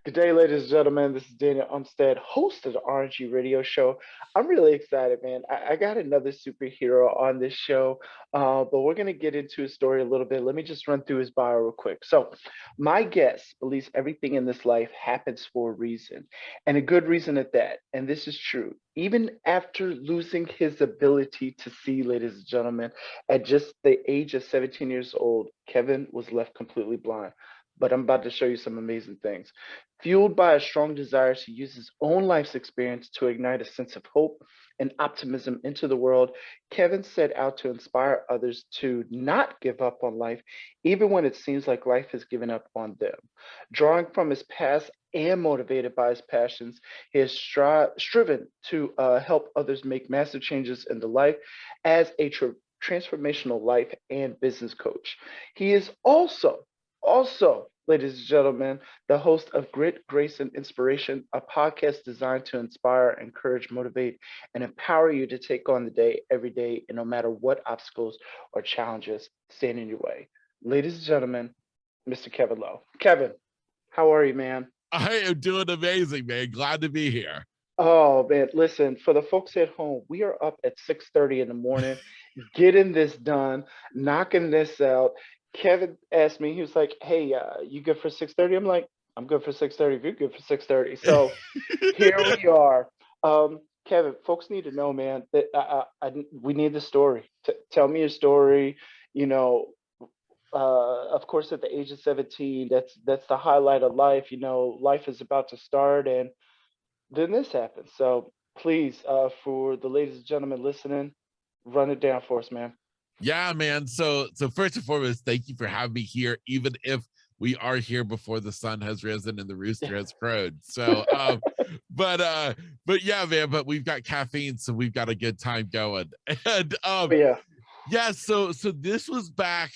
Good day, ladies and gentlemen. This is Daniel Umstead, host of the RNG radio show. I'm really excited, man. I got another superhero on this show, but we're going to get into his story a little bit. Let me just run through his bio real quick. So, my guest believes everything in this life happens for a reason, and a good reason at that. And this is true. Even after losing his ability to see, ladies and gentlemen, at just the age of 17 years old, Kevin was left completely blind. But I'm about to show you some amazing things. Fueled by a strong desire to use his own life's experience to ignite a sense of hope and optimism into the world, Kevin set out to inspire others to not give up on life, even when it seems like life has given up on them. Drawing from his past and motivated by his passions, he has striven to help others make massive changes in their life as a transformational life and business coach. He is also, ladies and gentlemen, the host of Grit, Grace, and Inspiration, a podcast designed to inspire, encourage, motivate, and empower you to take on the day every day, and no matter what obstacles or challenges stand in your way. Ladies and gentlemen, Mr. Kevin Lowe. Kevin, how are you, man? I am doing amazing, man. Glad to be here. Oh man, listen, for the folks at home, we are up at 6:30 in the morning, getting this done, knocking this out. Kevin asked me, he was like, "Hey, you good for 6:30?" I'm like, "I'm good for 6:30 if you're good for 6:30." So here we are. Kevin, folks need to know, man, that we need the story. Tell me your story. You know, of course, at the age of 17, that's the highlight of life. Life is about to start, and then this happens. So please, for the ladies and gentlemen listening, run it down for us, man. Yeah, man. So first and foremost, thank you for having me here, even if we are here before the sun has risen and the rooster has crowed. But but yeah, man, but we've got caffeine, so we've got a good time going. And Oh yeah. yeah, so this was back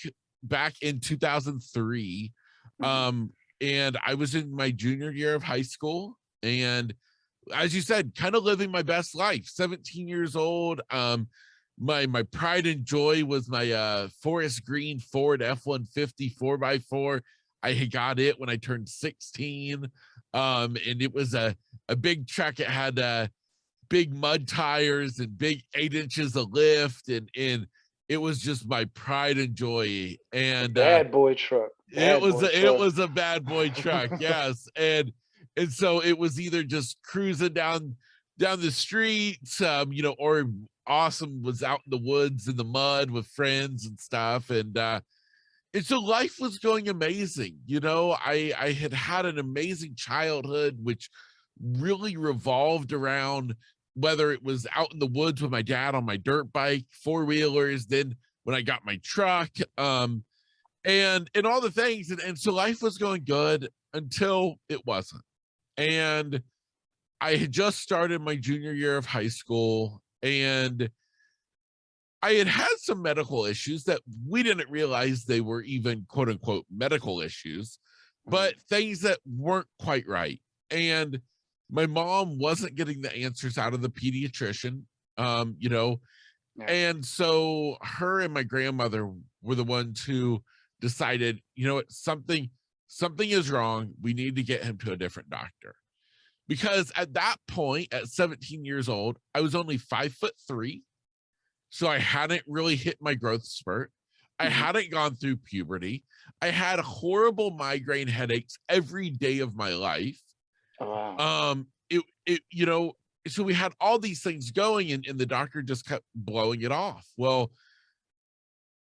in 2003. Mhm. And I was in my junior year of high school, and as you said, kind of living my best life, 17 years old. My pride and joy was my forest green Ford F-150 4x4. I had got it when I turned 16. And it was a big truck. It had big mud tires and big 8 inches of lift, and it was just my pride and joy. The And bad boy truck. it Bad was boy it truck. was a bad boy truck, yes. And so it was either just cruising down the streets, or awesome was out in the woods in the mud with friends and stuff. And so life was going amazing. I had an amazing childhood, which really revolved around whether it was out in the woods with my dad on my dirt bike, four-wheelers, then when I got my truck, and all the things. And so life was going good until it wasn't. And I had just started my junior year of high school, and I had had some medical issues that we didn't realize they were even quote unquote medical issues, Mhm. but things that weren't quite right. And my mom wasn't getting the answers out of the pediatrician, um, you know, Yeah. and so her and my grandmother were the ones who decided, what, something is wrong. We need to get him to a different doctor. Because at that point, at 17 years old, I was only 5'3". So I hadn't really hit my growth spurt. I Mhm. hadn't gone through puberty. I had horrible migraine headaches every day of my life. Oh, wow. So we had all these things going, and the doctor just kept blowing it off. Well,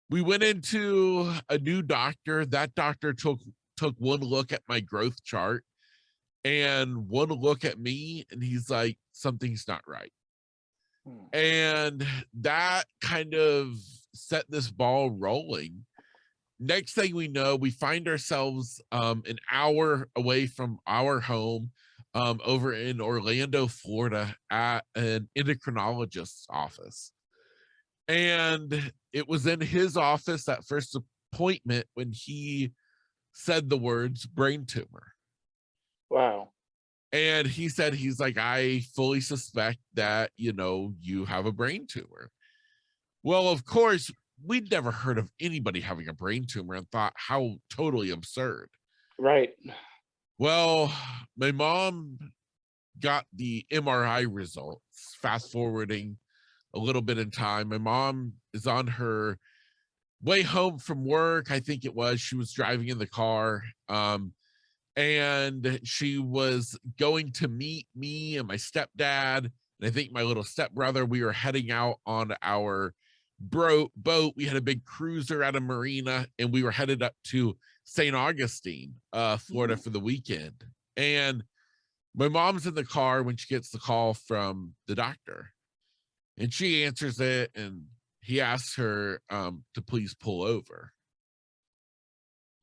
we went into a new doctor. That doctor took one look at my growth chart and one look at me, and he's like, something's not right. Mm. And that kind of set this ball rolling. Next thing we know, we find ourselves an hour away from our home, over in Orlando, Florida, at an endocrinologist's office. And it was in his office, that first appointment, when he said the words brain tumor. Wow. And he said, he's like, I fully suspect that, you have a brain tumor. Well, of course, we'd never heard of anybody having a brain tumor and thought how totally absurd. Right. Well, my mom got the MRI results. Fast forwarding a little bit in time, my mom is on her way home from work. I think it was, she was driving in the car. And she was going to meet me and my stepdad, and I think my little stepbrother. We were heading out on our boat. We had a big cruiser at a marina, and we were headed up to St. Augustine, Florida, Mhm. for the weekend. And my mom's in the car when she gets the call from the doctor, and she answers it, and he asks her to please pull over.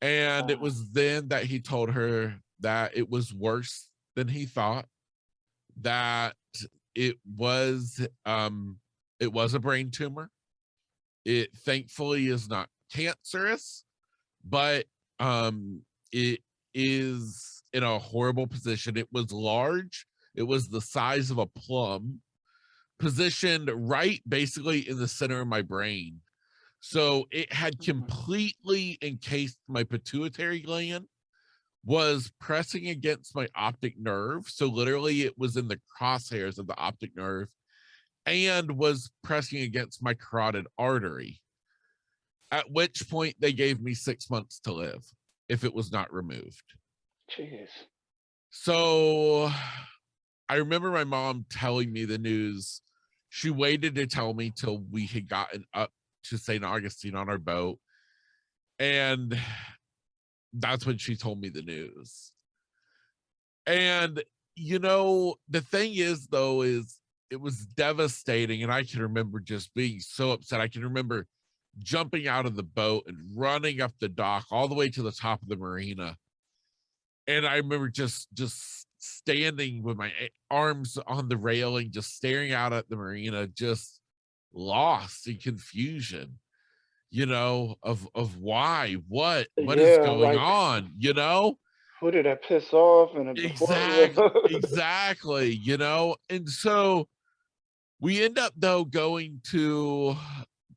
And it Wow. was then that he told her that it was worse than he thought, that it was it was a brain tumor. It thankfully is not cancerous, but it is in a horrible position. It was large. It was the size of a plum, positioned right basically in the center of my brain. So it had Mhm. completely encased my pituitary gland, was pressing against my optic nerve. So literally it was in the crosshairs of the optic nerve, and was pressing against my carotid artery. At which point they gave me 6 months to live if it was not removed. Jeez. So I remember my mom telling me the news. She waited to tell me till we had gotten up to St. Augustine on our boat. And that's when she told me the news. And the thing is, though, is it was devastating. And I can remember just being so upset. I can remember jumping out of the boat and running up the dock all the way to the top of the marina. And I remember just standing with my arms on the railing, just staring out at the marina, just lost in confusion, of why, what is Yeah, going like, on. who did I piss off and before? Exactly. And so we end up, though, going to,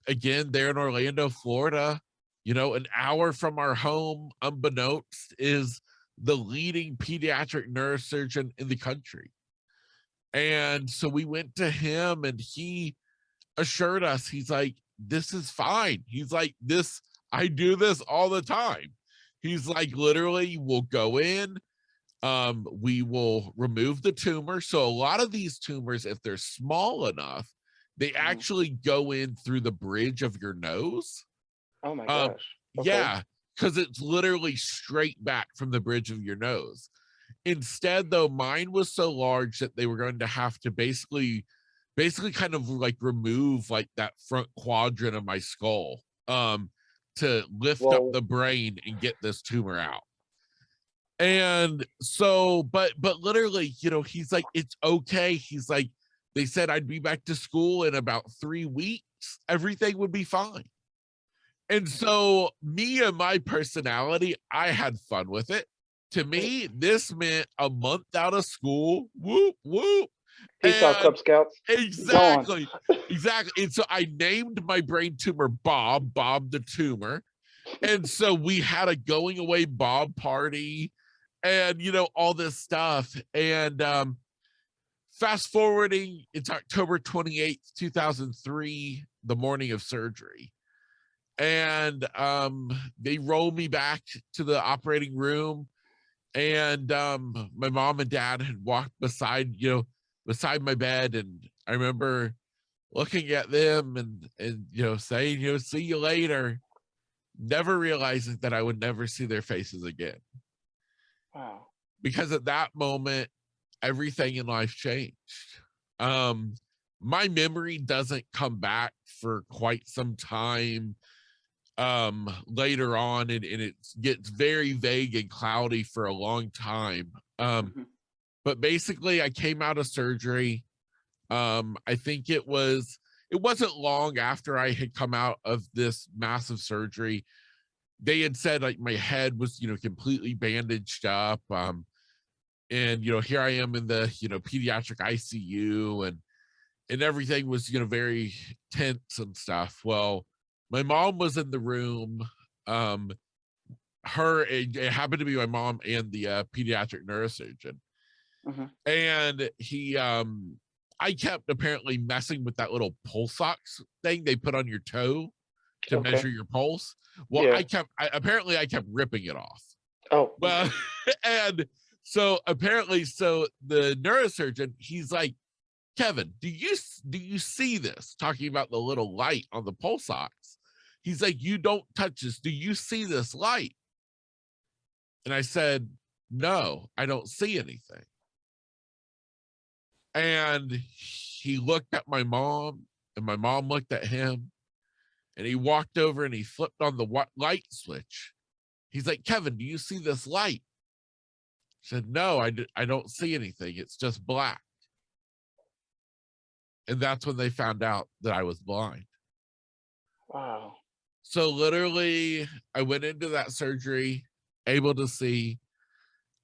again, there in Orlando, Florida, an hour from our home, unbeknownst, is the leading pediatric neurosurgeon in the country. And so we went to him, and he assured us, he's like, this is fine. He's like, I do this all the time. He's like, literally, we'll go in, we will remove the tumor. So a lot of these tumors, if they're small enough, they Mhm. actually go in through the bridge of your nose. Oh my um gosh. Okay. yeah, because it's literally straight back from the bridge of your nose. Instead, though, mine was so large that they were going to have to basically kind of like remove like that front quadrant of my skull, to lift up Well, the brain and get this tumor out. And so, but literally, he's like, it's okay. He's like, they said I'd be back to school in about 3 weeks, everything would be fine. And so, me and my personality, I had fun with it. To uh, me, this meant a month out of school. Whoop whoop. peace out, And Cub Scouts. Gone. exactly, exactly. And so I named my brain tumor Bob the tumor. And so we had a going away Bob party, and all this stuff. And fast forwarding, it's October 28th, 2003, the morning of surgery. And they roll me back to the operating room, and my mom and dad had walked beside my bed. And I remember looking at them, and saying, see you later, never realizing that I would never see their faces again. Wow. Because at that moment, everything in life changed. Um, my memory doesn't come back for quite some time later on, and it gets very vague and cloudy for a long time. Mhm. But basically I came out of surgery. I think it wasn't long after I had come out of this massive surgery. They had said like my head was completely bandaged up. And here I am in the pediatric ICU, and everything was very tense and stuff. Well, my mom was in the room. um it happened to be my mom and the pediatric neurosurgeon. And I kept apparently messing with that little pulse ox thing they put on your toe to Okay. measure your pulse. Well, Yeah. apparently I kept ripping it off. Oh. Well, and so apparently, so the neurosurgeon, he's like, Kevin, do you see this? Talking about the little light on the pulse ox. He's like, you don't touch this. Do you see this light? And I said, no, I don't see anything. And he looked at my mom, and my mom looked at him, and he walked over and he flipped on the light switch. He's like, Kevin, do you see this light? I said, no, I don't see anything. It's just black. And that's when they found out that I was blind. Wow. So literally, I went into that surgery, able to see.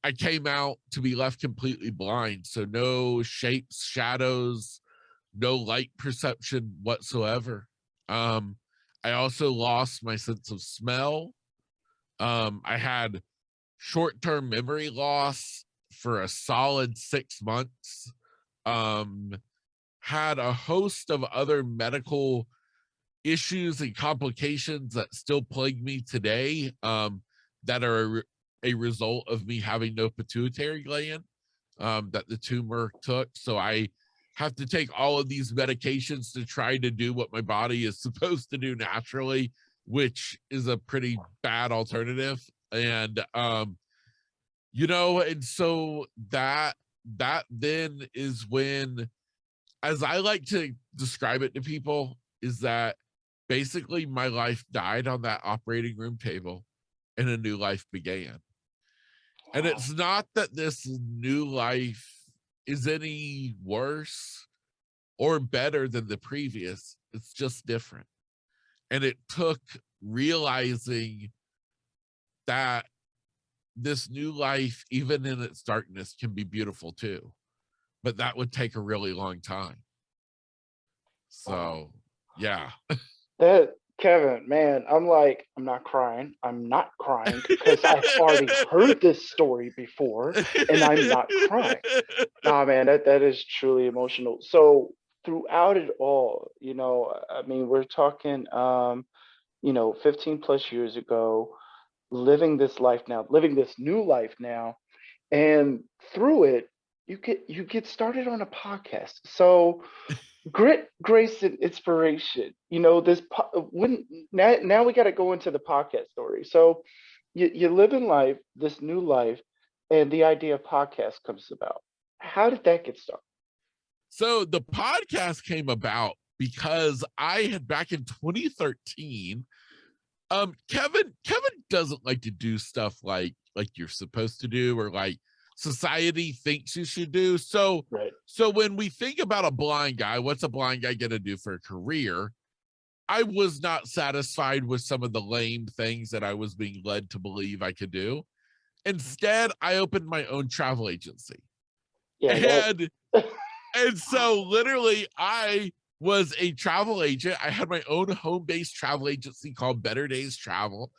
I came out to be left completely blind. So no shapes, shadows, no light perception whatsoever. I also lost my sense of smell. I had short-term memory loss for a solid 6 months. Had a host of other medical issues and complications that still plague me today, that are a result of me having no pituitary gland, that the tumor took. So I have to take all of these medications to try to do what my body is supposed to do naturally, which is a pretty bad alternative. And and so that then is when, as I like to describe it to people, is that basically my life died on that operating room table and a new life began. And Wow. it's not that this new life is any worse or better than the previous, it's just different. And it took realizing that this new life, even in its darkness, can be beautiful too. But that would take a really long time. Wow. So, yeah. That Kevin, man, I'm not crying. I'm not crying because I've already heard this story before, and I'm not crying. Nah, man, that is truly emotional. So throughout it all, I mean, we're talking, 15 plus years ago, living this new life now, and through it, you get started on a podcast. So grit, grace, and inspiration. When now we got to go into the podcast story. So you live in life, this new life, and the idea of podcast comes about. How did that get started? So the podcast came about because I had, back in 2013, Kevin doesn't like to do stuff like you're supposed to do, or like society thinks you should do. So Right. so when we think about a blind guy, what's a blind guy gonna do for a career? I was not satisfied with some of the lame things that I was being led to believe I could do. Instead, I opened my own travel agency. Yeah, that. And and so literally I was a travel agent. I had my own home-based travel agency called Better Days Travel,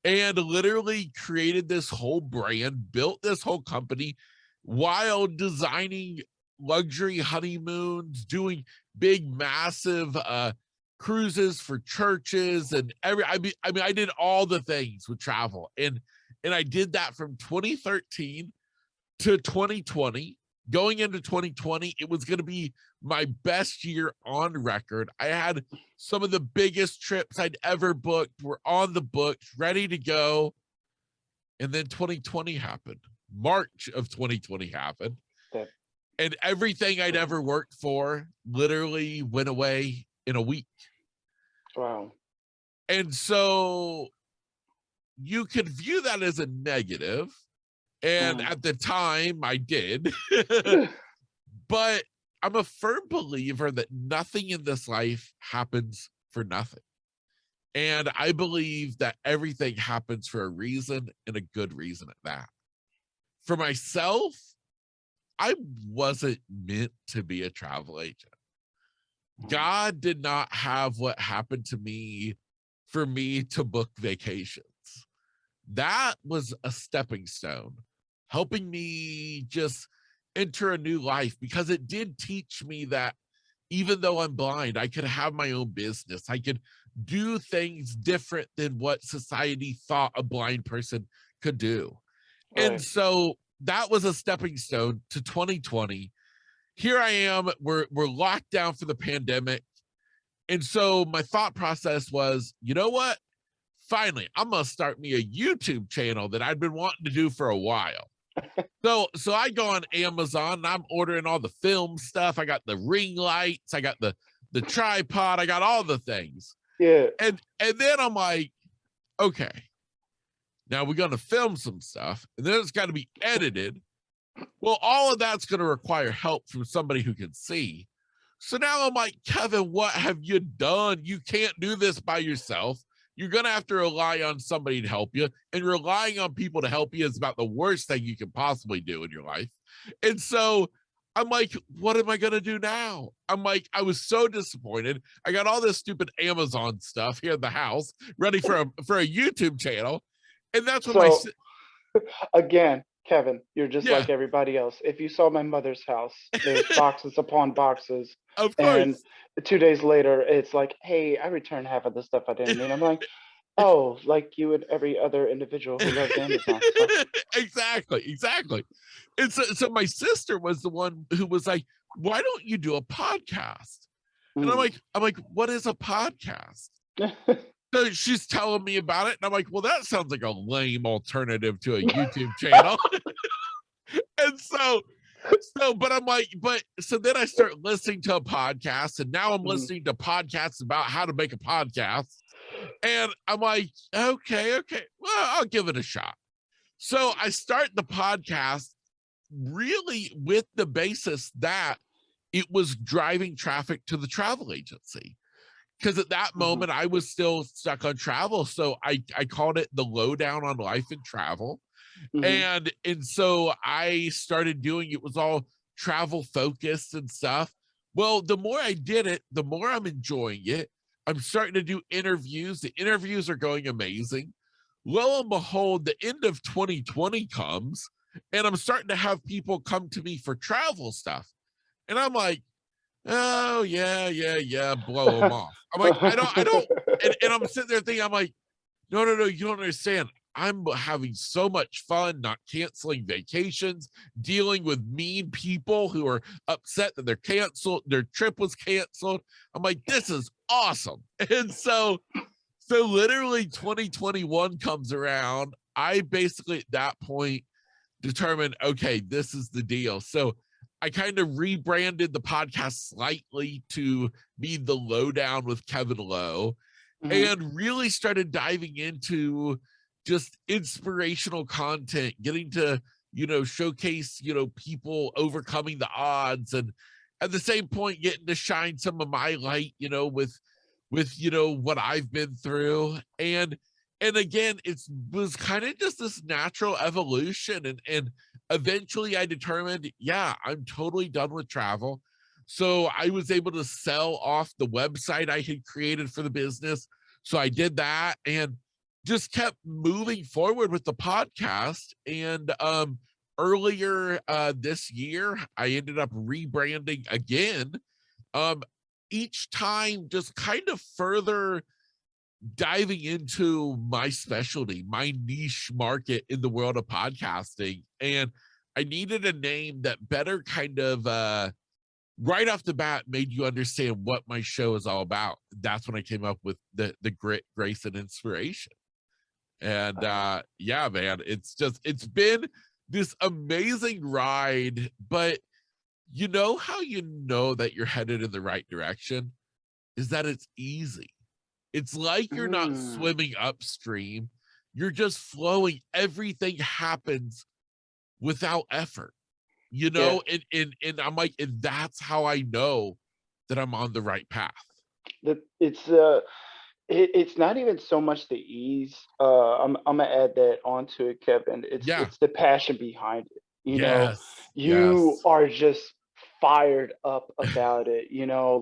and literally created this whole brand, built this whole company while designing luxury honeymoons, doing big, massive cruises for churches, and I did all the things with travel, and I did that from 2013 to 2020. Going into 2020, it was going to be my best year on record. I had some of the biggest trips I'd ever booked were on the books, ready to go. And then 2020 happened. March of 2020 happened. That. And everything I'd ever worked for literally went away in a week. Wow. And so you could view that as a negative. And Mm. at the time, I did. But I'm a firm believer that nothing in this life happens for nothing. And I believe that everything happens for a reason, and a good reason at that. For myself, I wasn't meant to be a travel agent. God did not have what happened to me for me to book vacations. That was a stepping stone, helping me just enter a new life, because it did teach me that even though I'm blind, I could have my own business. I could do things different than what society thought a blind person could do. And Right. so that was a stepping stone to 2020. Here I am, we're locked down for the pandemic. And so my thought process was, you know what? Finally, I'm gonna start me a YouTube channel that I've been wanting to do for a while. So I go on Amazon and I'm ordering all the film stuff. I got the ring lights, I got the tripod, I got all the things. Yeah. And then I'm like, okay, now we're gonna film some stuff, and then it's got to be edited. Well, all of that's gonna require help from somebody who can see. So now I'm like, Kevin, what have you done? You can't do this by yourself. You're going to have to rely on somebody to help you. And relying on people to help you is about the worst thing you can possibly do in your life. And so I'm like, what am I going to do now? I'm like, I was so disappointed. I got all this stupid Amazon stuff here in the house ready for a YouTube channel. And that's when So again, Kevin, you're just yeah, like everybody else. If you saw my mother's house, there's boxes upon boxes, of and course. 2 days later, it's like, hey, I returned half of the stuff I didn't need. I'm like, oh, like you and every other individual who loves Amazon. So, Exactly. And so my sister was the one who was like, why don't you do a podcast? And mm. I'm like, what is a podcast? So she's telling me about it. And I'm like, well, that sounds like a lame alternative to a YouTube channel. And but I'm like, so then I start listening to a podcast, and now I'm Mhm. listening to podcasts about how to make a podcast. And I'm like, okay, well, I'll give it a shot. So I start the podcast really with the basis that it was driving traffic to the travel agency. Because at that Mhm. moment, I was still stuck on travel. So I called it the lowdown on life and travel. Mhm. And so I started doing it was all travel focused and stuff. Well, the more I did it, the more I'm enjoying it. I'm starting to do interviews. The interviews are going amazing. Lo and behold, the end of 2020 comes, and I'm starting to have people come to me for travel stuff. And I'm like, oh yeah, blow them off. I'm like, I don't, and I'm sitting there thinking, I'm like, no, you don't understand. I'm having so much fun not canceling vacations, dealing with mean people who are upset that their trip was canceled. I'm like, this is awesome. And so literally 2021 comes around. I basically at that point determined, okay, this is the deal. So I kind of rebranded the podcast slightly to be the lowdown with Kevin Lowe, Mhm. and really started diving into just inspirational content, getting to, showcase, people overcoming the odds, and at the same point getting to shine some of my light, with what I've been through. And again, it was kind of just this natural evolution. And eventually I determined, yeah, I'm totally done with travel. So I was able to sell off the website I had created for the business. So I did that and just kept moving forward with the podcast. And earlier this year, I ended up rebranding again. Um, each time just kind of further diving into my specialty, my niche market in the world of podcasting. And I needed a name that better kind of right off the bat made you understand what my show is all about. That's when I came up with the grit, grace, and inspiration. And yeah, man, it's been this amazing ride. But you know how you know that you're headed in the right direction is that it's easy. It's like you're not Mm. swimming upstream. You're just flowing. Everything happens without effort, Yeah. and I'm like, and that's how I know that I'm on the right path. It's it's not even so much the ease. I'm gonna add that onto it, Kevin. Yeah. It's the passion behind it. You Yes. are just fired up about it.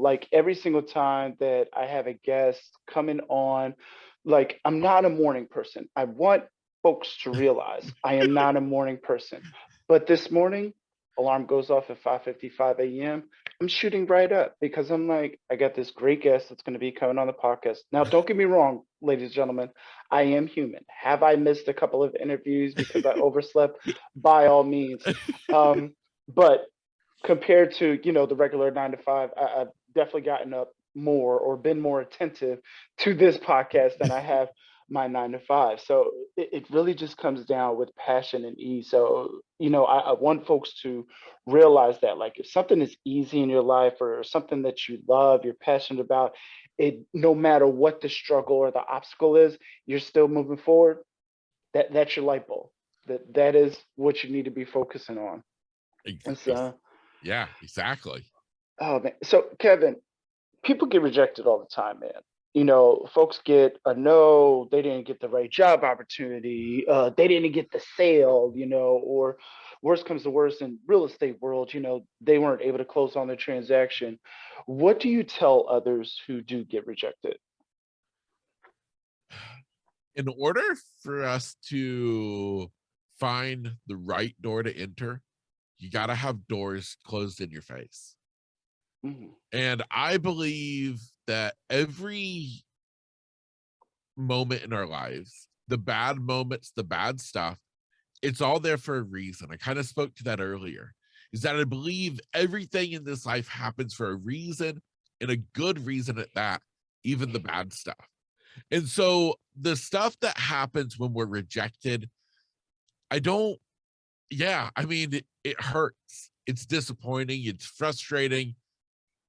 Like every single time that I have a guest coming on, like I'm not a morning person. I want folks to realize I am not a morning person. But this morning, alarm goes off at 5:55 a.m., I'm shooting right up because I'm like, I got this great guest that's going to be coming on the podcast. Now, don't get me wrong, ladies and gentlemen, I am human. Have I missed a couple of interviews because I overslept? By all means. But compared to, the regular 9 to 5, I've definitely gotten up more or been more attentive to this podcast than I have my 9 to 5. So it really just comes down with passion and ease. So, I want folks to realize that, like, if something is easy in your life or something that you love, you're passionate about it, no matter what the struggle or the obstacle is, you're still moving forward. That's your light bulb. That is what you need to be focusing on. And so, Yeah, exactly. oh man. So Kevin, people get rejected all the time, man. Folks get a no, they didn't get the right job opportunity, they didn't get the sale, or worst comes to worst in real estate world, they weren't able to close on the transaction. What do you tell others who do get rejected? In order for us to find the right door to enter, you got to have doors closed in your face. Mhm. And I believe that every moment in our lives, the bad moments, the bad stuff, it's all there for a reason. I kind of spoke to that earlier, is that I believe everything in this life happens for a reason, and a good reason at that, even the bad stuff. And so the stuff that happens when we're rejected, I don't, yeah, I mean, it hurts. It's disappointing. It's frustrating.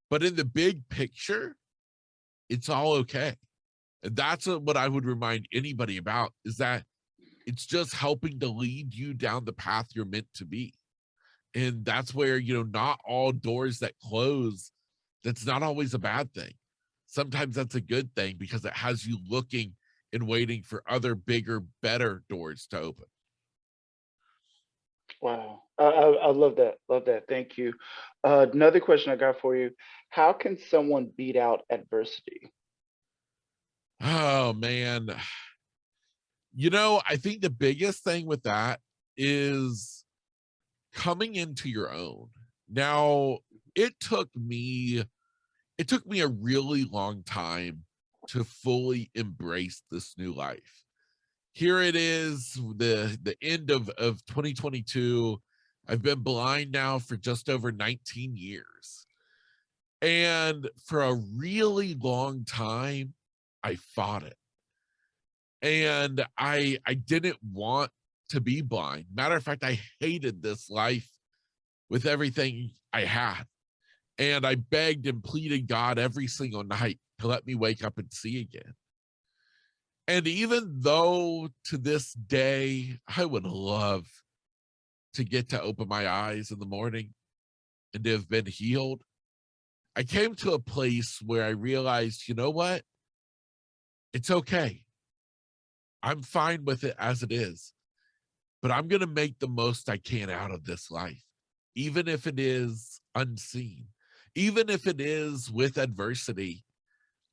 But in the big picture, it's all okay. And that's what I would remind anybody about, is that it's just helping to lead you down the path you're meant to be. And that's where, not all doors that close, that's not always a bad thing. Sometimes that's a good thing because it has you looking and waiting for other bigger, better doors to open. Wow. I love that. Love that. Thank you. Another question I got for you. How can someone beat out adversity? Oh man. I think the biggest thing with that is coming into your own. Now, it took me it took me a really long time to fully embrace this new life. Here it is, the end of 2022. I've been blind now for just over 19 years. And for a really long time, I fought it. And I didn't want to be blind. Matter of fact, I hated this life with everything I had. And I begged and pleaded God every single night to let me wake up and see again. And even though to this day, I would love to get to open my eyes in the morning and to have been healed, I came to a place where I realized, you know what? It's okay. I'm fine with it as it is, but I'm going to make the most I can out of this life, even if it is unseen, even if it is with adversity.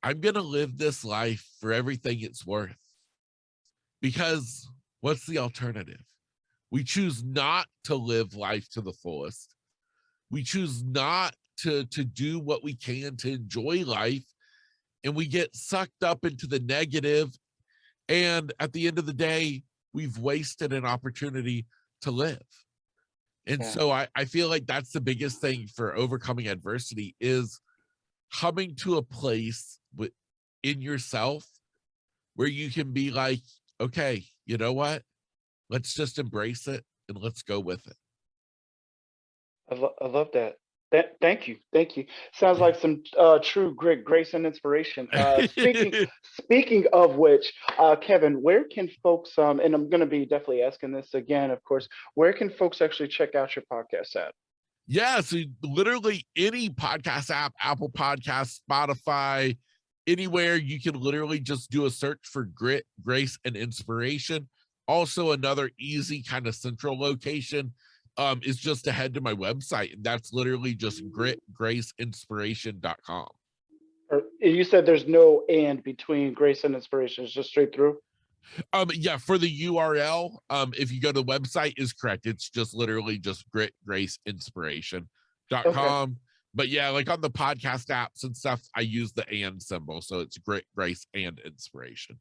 I'm going to live this life for everything it's worth, because what's the alternative? We choose not to live life to the fullest. We choose not to do what we can to enjoy life, and we get sucked up into the negative. And at the end of the day, we've wasted an opportunity to live. And Yeah. so I feel like that's the biggest thing for overcoming adversity, is coming to a place in yourself where you can be like, okay, you know what? Let's just embrace it and let's go with it. I love that. Thank you, thank you. Sounds like some true grit, grace, and inspiration. Speaking of which, Kevin, where can folks and I'm going to be definitely asking this again, of course. Where can folks actually check out your podcast at? Yeah, so literally any podcast app, Apple Podcasts, Spotify, anywhere, you can literally just do a search for grit, grace, and inspiration. Also, another easy kind of central location is just to head to my website, and that's literally just gritgraceinspiration.com. Or you said there's no and between grace and inspiration, it's just straight through. Yeah, for the URL, if you go to the website is correct. It's just literally just Okay. gritgraceinspiration.com. But yeah, like on the podcast apps and stuff, I use the and symbol. So it's grit, grace, and inspiration.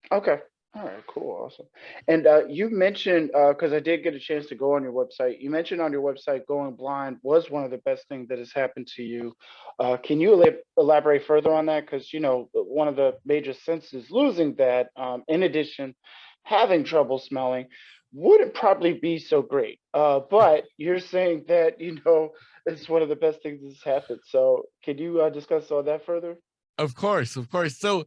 Okay. All right. Cool. Awesome. And you mentioned, because I did get a chance to go on your website. You mentioned on your website going blind was one of the best things that has happened to you. Can you elaborate further on that? Because one of the major senses losing that, in addition, having trouble smelling, wouldn't probably be so great. But you're saying that it's one of the best things that's happened. So can you discuss all that further? Of course, of course. So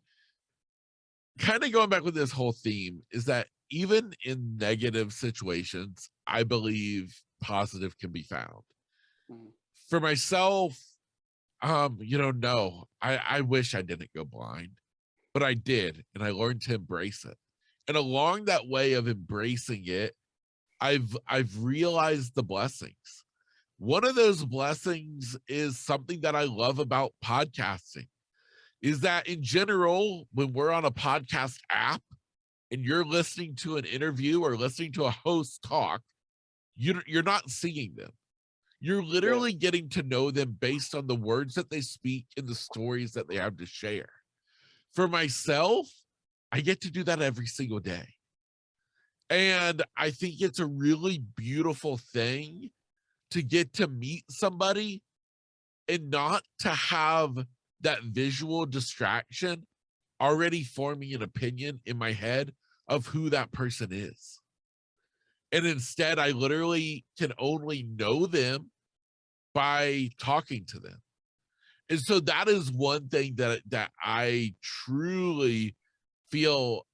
kind of going back with this whole theme is that even in negative situations, I believe positive can be found. Mhm. For myself, no, I wish I didn't go blind, but I did, and I learned to embrace it. And along that way of embracing it, I've realized the blessings. One of those blessings is something that I love about podcasting is that in general, when we're on a podcast app and you're listening to an interview or listening to a host talk, you're not seeing them. You're Yeah. literally getting to know them based on the words that they speak and the stories that they have to share. For myself, I get to do that every single day. And I think it's a really beautiful thing to get to meet somebody and not to have that visual distraction already forming an opinion in my head of who that person is. And instead, I literally can only know them by talking to them. And so that is one thing that I truly feel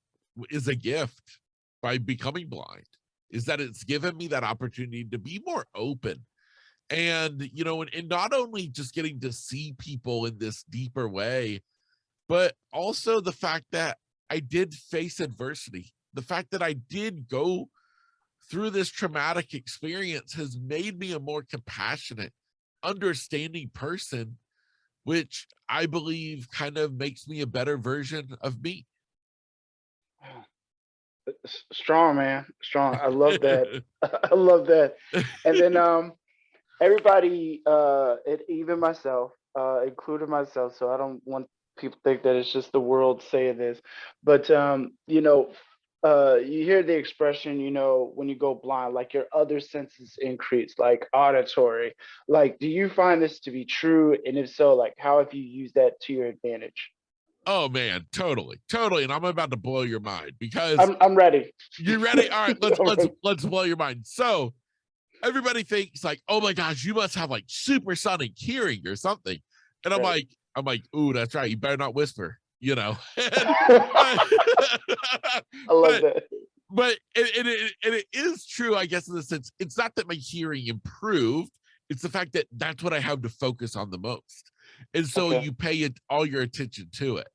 is a gift by becoming blind, is that it's given me that opportunity to be more open. And and not only just getting to see people in this deeper way, but also the fact that I did face adversity. The fact that I did go through this traumatic experience has made me a more compassionate, understanding person, which I believe kind of makes me a better version of me. Wow. Strong, man. Strong. I love that. I love that. And then everybody, even myself, including myself, so I don't want people to think that it's just the world saying this, but you hear the expression, when you go blind, like your other senses increase, like auditory. Like, do you find this to be true? And if so, like, how have you used that to your advantage? Oh man, totally, totally. And I'm about to blow your mind because I'm ready. you ready? All right, let's I'm let's ready. let's blow your mind. So everybody thinks like, oh my gosh, you must have like supersonic hearing or something. And Right. I'm like, ooh, that's right. You better not whisper, and but I love but that. it is true, I guess, in the sense it's not that my hearing improved, it's the fact that that's what I have to focus on the most. And so Okay. you pay it all your attention to it.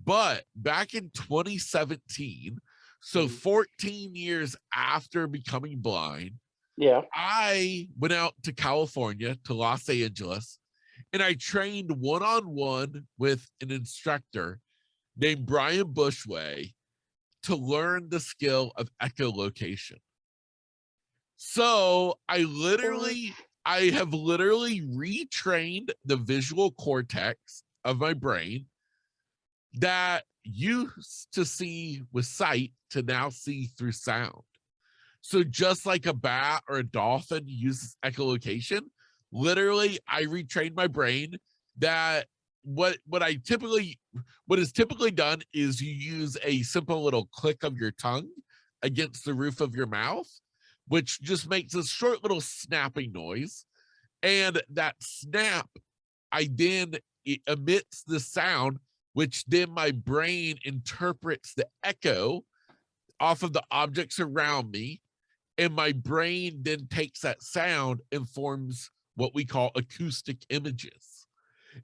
But back in 2017, so Mhm. 14 years after becoming blind, Yeah. I went out to California, to Los Angeles, and I trained one on one with an instructor named Brian Bushway to learn the skill of echolocation. So What? I have literally retrained the visual cortex of my brain that used to see with sight to now see through sound. So just like a bat or a dolphin uses echolocation, literally I retrained my brain that what is typically done is you use a simple little click of your tongue against the roof of your mouth, which just makes a short little snapping noise. And that snap, I then it emits the sound, which then my brain interprets the echo off of the objects around me, and my brain then takes that sound and forms what we call acoustic images.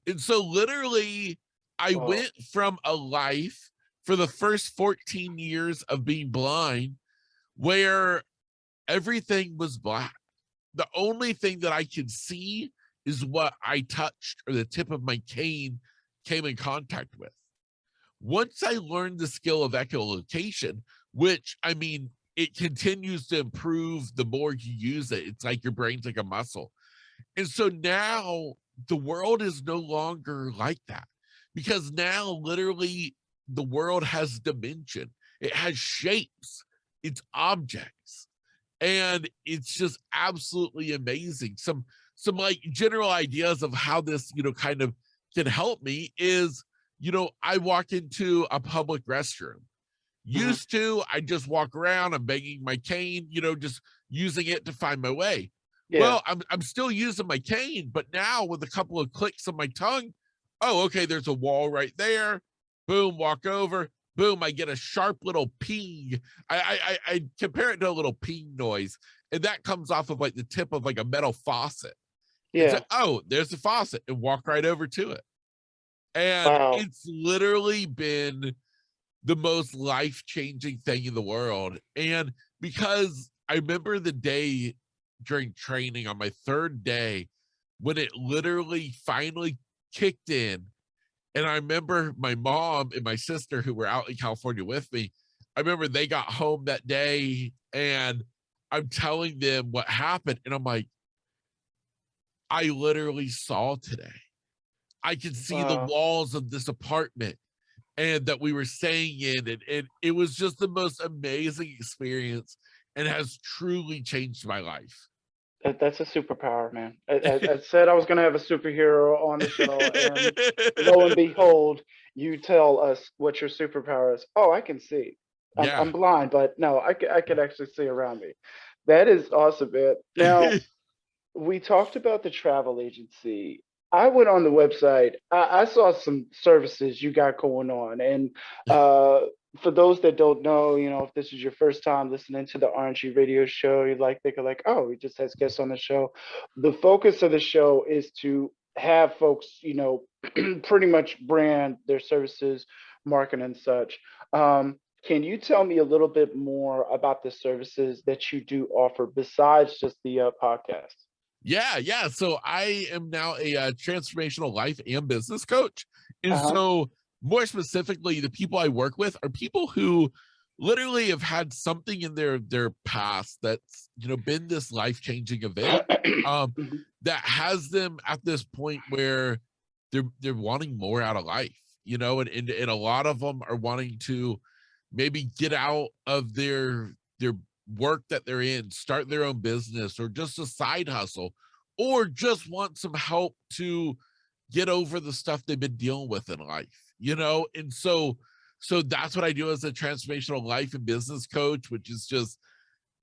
And so literally I Wow. went from a life for the first 14 years of being blind where everything was black. The only thing that I could see is what I touched or the tip of my cane came in contact with. Once I learned the skill of echolocation, which I mean, it continues to improve the more you use it. It's like your brain's like a muscle. And so now the world is no longer like that, because now literally the world has dimension, it has shapes, it's objects, and it's just absolutely amazing. Some like general ideas of how this, kind of can help me is, I walk into a public restroom. Hmm. Used to, I just walk around, I'm banging my cane, just using it to find my way. Yeah. Well, I'm still using my cane, but now with a couple of clicks of my tongue, oh, okay, there's a wall right there. Boom, walk over. Boom, I get a sharp little ping. I compare it to a little ping noise, and that comes off of like the tip of like a metal faucet. It's like, Yeah. oh, there's the faucet, and walk right over to it. And Wow. it's literally been the most life-changing thing in the world. And because I remember the day during training on my third day when it literally finally kicked in. And I remember my mom and my sister who were out in California with me. I remember they got home that day and I'm telling them what happened. And I'm like, I literally saw today. I could see the Wow. walls of this apartment and that we were staying in, and it was just the most amazing experience and has truly changed my life. That's a superpower, man. I said I was going to have a superhero on the show, and lo and behold, you tell us what your superpower is. Oh, I can see. I'm Yeah. blind, but no, I can actually see around me. That is awesome, man. Now, we talked about the travel agency. I went on the website. I saw some services you got going on, and uh, for those that don't know, if this is your first time listening to the RNG radio show, you like thinking like, oh, he just has guests on the show. The focus of the show is to have folks, pretty much brand their services, market and such. Can you tell me a little bit more about the services that you do offer besides just the podcast? Yeah, yeah. So I am now a transformational life and business coach. And Uh-huh. so, more specifically, the people I work with are people who literally have had something in their past that's been this life changing event, um, Mhm. that has them at this point where they're wanting more out of life, and a lot of them are wanting to maybe get out of their work that they're in, start their own business or just a side hustle, or just want some help to get over the stuff they've been dealing with in life. And so that's what I do as a transformational life and business coach, which is just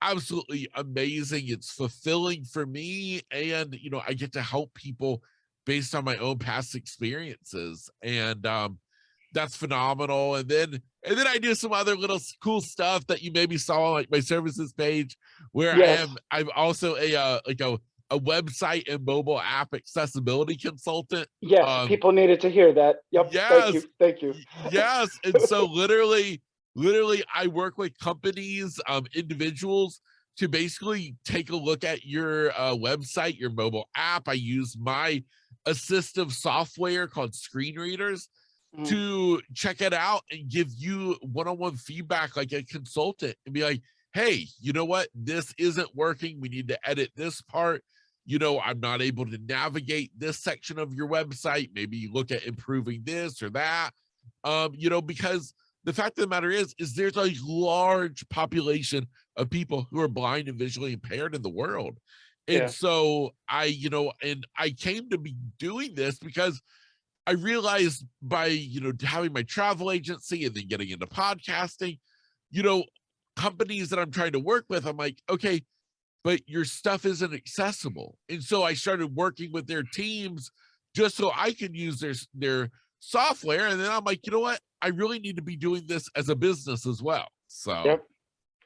absolutely amazing. It's fulfilling for me, and I get to help people based on my own past experiences, and that's phenomenal. And then I do some other little cool stuff that you maybe saw on like my services page, where Yes. I'm also a like a website and mobile app accessibility consultant. Yes. um People needed to hear that. Yep. Thank you. Yes, Thank you. yes, and so literally, I work with companies, individuals to basically take a look at your website, your mobile app. I use my assistive software called screen readers Mhm. to check it out and give you one-on-one feedback like a consultant and be like, hey, you know what, this isn't working, we need to edit this part. I'm not able to navigate this section of your website, maybe you look at improving this or that. Because the fact of the matter is there's a large population of people who are blind and visually impaired in the world. And Yeah. so I came to be doing this because I realized by, having my travel agency and then getting into podcasting, you know, companies that I'm trying to work with, I'm like, okay, but your stuff isn't accessible. And so I started working with their teams just so I can use their software. And then I'm like, you know what? I really need to be doing this as a business as well. So Yep.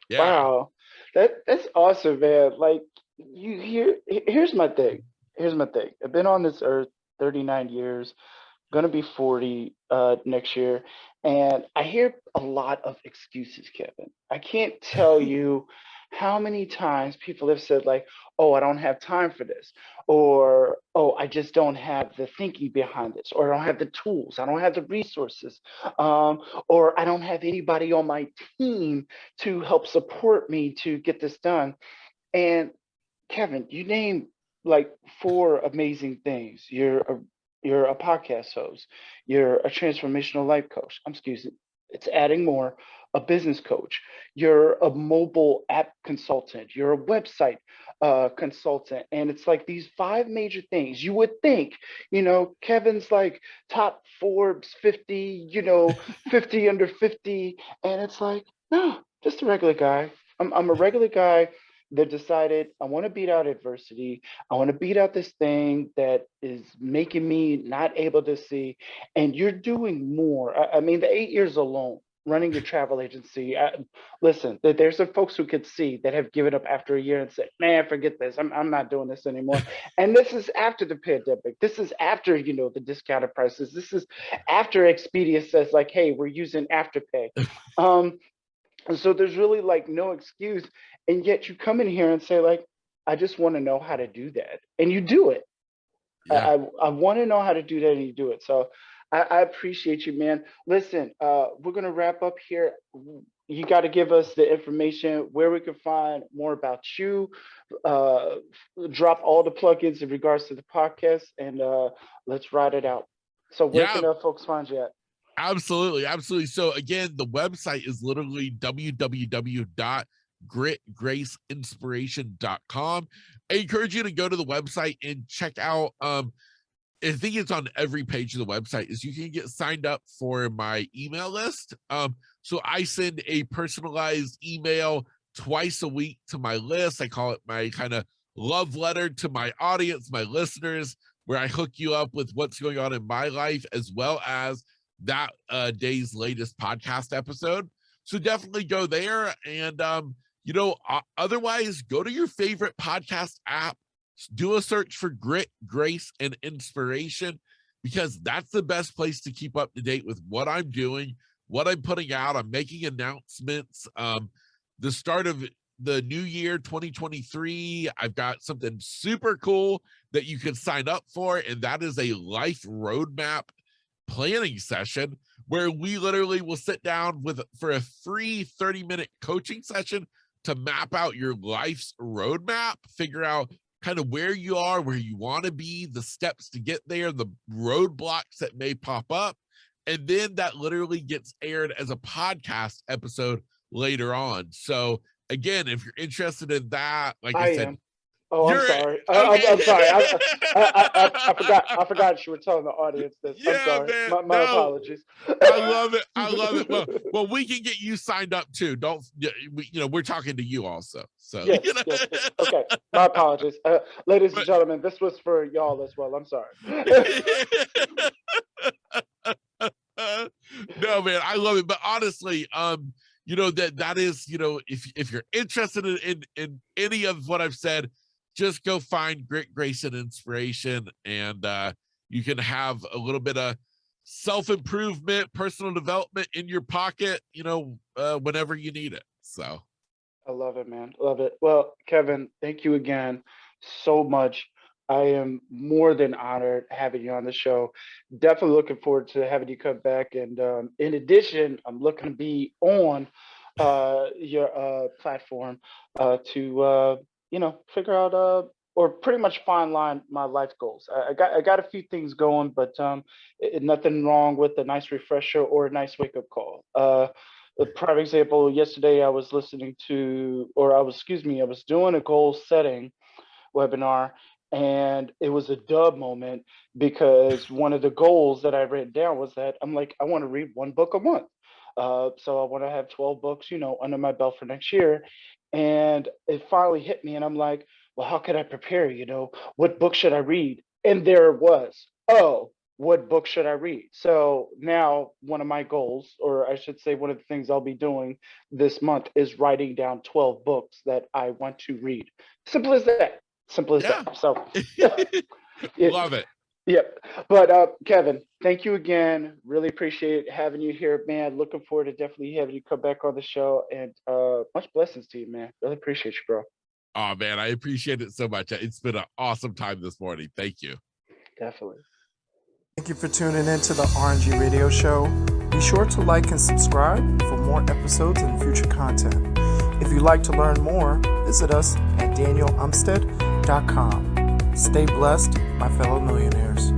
yeah. Wow. That's awesome, man. Like here's my thing. Here's my thing. I've been on this earth 39 years, gonna be 40 next year, and I hear a lot of excuses, Kevin. I can't tell you How many times people have said like, "Oh, I don't have time for this," or "Oh, I just don't have the thinking behind this," or "I don't have the tools, I don't have the resources," um, or "I don't have anybody on my team to help support me to get this done." And Kevin, you name like four amazing things. You're a podcast host. You're a transformational life coach. I'm excuse me. It's adding more. A business coach. You're a mobile app consultant. You're a website consultant. And it's like these five major things. You would think, Kevin's like top Forbes 50, 50 under 50, and it's like, no, just a regular guy. I'm a regular guy that decided I want to beat out adversity. I want to beat out this thing that is making me not able to see. And you're doing more. I mean, the 8 years alone running your travel agency. Listen, there's some folks who could see that have given up after a year and said, "Man, forget this. I'm not doing this anymore." And this is after the pandemic. This is after the discounted prices. This is after Expedia says like, "Hey, we're using Afterpay." Um, and so there's really like no excuse. And yet you come in here and say, like, I just want to know how to do that. And you do it. I, Yeah. I, I want to know how to do that and you do it. So I appreciate you, man. Listen, we're going to wrap up here. You got to give us the information where we can find more about you. Uh, Drop all the plugins in regards to the podcast and let's ride it out. So where Yeah. can folks find you at? Absolutely, absolutely. So again, the website is literally www.gritgraceinspiration.com. I encourage you to go to the website and check out I think it's on every page of the website is you can get signed up for my email list. So I send a personalized email twice a week to my list. I call it my kind of love letter to my audience, my listeners, where I hook you up with what's going on in my life as well as that day's latest podcast episode. So definitely go there. And otherwise go to your favorite podcast app, do a search for Grit, Grace, and Inspiration, because that's the best place to keep up to date with what I'm doing, what I'm putting out. I'm making announcements. The start of the new year 2023, I've got something super cool that you can sign up for, and that is a life roadmap planning session where we literally will sit down for a free 30-minute coaching session to map out your life's roadmap, figure out kind of where you are, where you want to be, the steps to get there, the roadblocks that may pop up. And then that literally gets aired as a podcast episode later on. So again, if you're interested in that, like I I said, am. Oh, I'm you're sorry. okay. I'm sorry. I forgot. I forgot you were telling the audience this. I'm Yeah, sorry. man. My No, apologies. I love it. I love it. Well, we can get you signed up too. Don't we're talking to you also. So Yes, yes, yes. Okay. My apologies. Ladies and but gentlemen, this was for y'all as well. I'm sorry. no, man, I love it. But honestly, that is, if you're interested in any of what I've said, just go find Grit, Grace, and Inspiration, and you can have a little bit of self-improvement, personal development in your pocket, whenever you need it. So I love it, man. Love it. Well, Kevin, thank you again so much. I am more than honored having you on the show. Definitely looking forward to having you come back. And in addition, I'm looking to be on your platform to figure out or pretty much fine line my life goals. I got a few things going, but nothing wrong with a nice refresher or a nice wake up call. A prime example, yesterday I was listening to, or I was doing a goal setting webinar, and it was a dub moment because one of the goals that I wrote down was that I'm like, I want to read one book a month. So I want to have 12 books, under my belt for next year. And it finally hit me, and I'm like, well, how could I prepare? What book should I read? And there it was. Oh, what book should I read? So now one of my goals, or I should say, one of the things I'll be doing this month is writing down 12 books that I want to read. Simple as that. Simple as yeah. that. So, yeah, Love it. Yep. But Kevin, thank you again. Really appreciate having you here, man. Looking forward to definitely having you come back on the show. And much blessings to you, man. Really appreciate you, bro. Oh man, I appreciate it so much. It's been an awesome time this morning. Thank you. Definitely. Thank you for tuning in to the RNG Radio Show. Be sure to like and subscribe for more episodes and future content. If you'd like to learn more, visit us at danielumstead.com. Stay blessed, my fellow millionaires.